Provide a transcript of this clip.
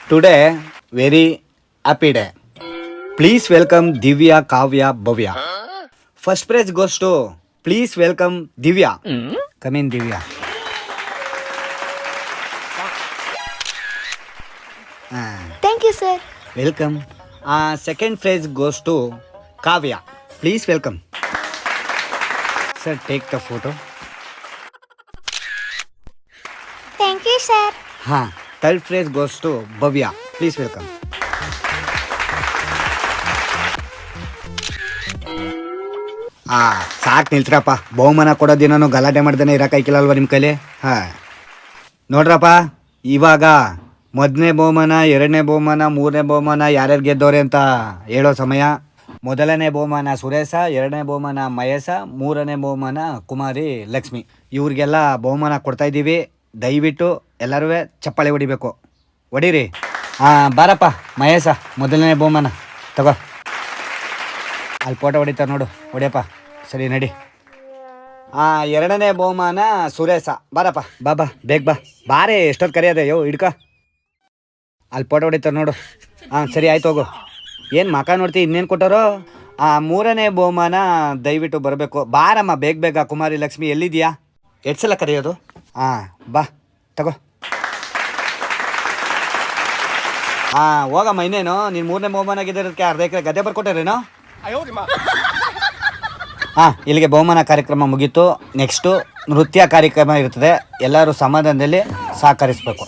Today, very happy day. Please welcome Divya, Kavya, Bhavya. First prize goes to, please welcome Divya. Come in, Divya. Thank you, sir. Welcome. Second prize goes to Kavya. Please welcome. Sir, take the photo. Thank you, sir. Third prize goes to Bhavya. Please welcome. ಸಾಕು ನಿಲ್ಸ್ರಪ್ಪ. ಬಹುಮಾನ ಕೊಡೋ ದಿನನೂ ಗಲಾಟೆ ಮಾಡ್ದೇನೆ ಇರೋಕ್ಕಾಯ್ಕಿಲ್ಲಲ್ವ ನಿಮ್ಮ ಕೈಲಿ? ನೋಡ್ರಪ್ಪ, ಇವಾಗ ಮೊದಲನೇ ಬಹುಮಾನ, ಎರಡನೇ ಬಹುಮಾನ, ಮೂರನೇ ಬಹುಮಾನ ಯಾರ್ಯಾರು ಗೆದ್ದವ್ರೆ ಅಂತ ಹೇಳೋ ಸಮಯ. ಮೊದಲನೇ ಬಹುಮಾನ ಸುರೇಶ, ಎರಡನೇ ಬಹುಮಾನ ಮಹೇಶ, ಮೂರನೇ ಬಹುಮಾನ ಕುಮಾರಿ ಲಕ್ಷ್ಮಿ. ಇವ್ರಿಗೆಲ್ಲ ಬಹುಮಾನ ಕೊಡ್ತಾ ಇದ್ದೀವಿ. ದಯವಿಟ್ಟು ಎಲ್ಲರೂ ಚಪ್ಪಾಳೆ ಹೊಡಿಬೇಕು. ಹೊಡೀರಿ. ಬಾರಪ್ಪ ಮಹೇಶ, ಮೊದಲನೇ ಬಹುಮಾನ ತಗೋ. ಅಲ್ಲಿ ಫೋಟೋ ಹೊಡಿತಾರೆ ನೋಡು, ಹೊಡಿಯಪ್ಪ. ಸರಿ ನಡಿ. ಎರಡನೇ ಬಹುಮಾನ ಸುರೇಶ. ಬಾರಪ್ಪ, ಬಾ ಬೇಗ ಬಾ. ಬಾರೇ, ಎಷ್ಟೊತ್ತು ಕರೆಯೋದೆ ಹಿಡ್ಕ. ಅಲ್ಲಿ ಫೋಟೋ ಹೊಡಿತಾರೆ ನೋಡು. ಸರಿ ಆಯ್ತು, ಹೋಗು. ಏನು ಮಕ ನೋಡ್ತಿ, ಇನ್ನೇನು ಕೊಟ್ಟರು? ಮೂರನೇ ಬಹುಮಾನ ದಯವಿಟ್ಟು ಬರಬೇಕು. ಬಾರಮ್ಮ ಬೇಗ ಕುಮಾರಿ ಲಕ್ಷ್ಮಿ. ಎಲ್ಲಿದೆಯಾ? ಎಷ್ಟು ಸಲ ಕರೆಯೋದು? ಬಾ ತಗೋ. ಹೋಗಮ್ಮ. ಇನ್ನೇನು ನೀನು ಮೂರನೇ ಬಹುಮಾನ ಗೆದ್ದಿರೋದಕ್ಕೆ ಅರ್ಧ ಎಕರೆ ಗದ್ದೆ ಬರ್ಕೊಟ್ಟಾರೇನೋ? ಇಲ್ಲಿಗೆ ಬಹುಮಾನ ಕಾರ್ಯಕ್ರಮ ಮುಗೀತು. ನೆಕ್ಸ್ಟು ನೃತ್ಯ ಕಾರ್ಯಕ್ರಮ ಇರ್ತದೆ. ಎಲ್ಲರೂ ಸಮಾಧಾನದಲ್ಲಿ ಸಹಕರಿಸಬೇಕು.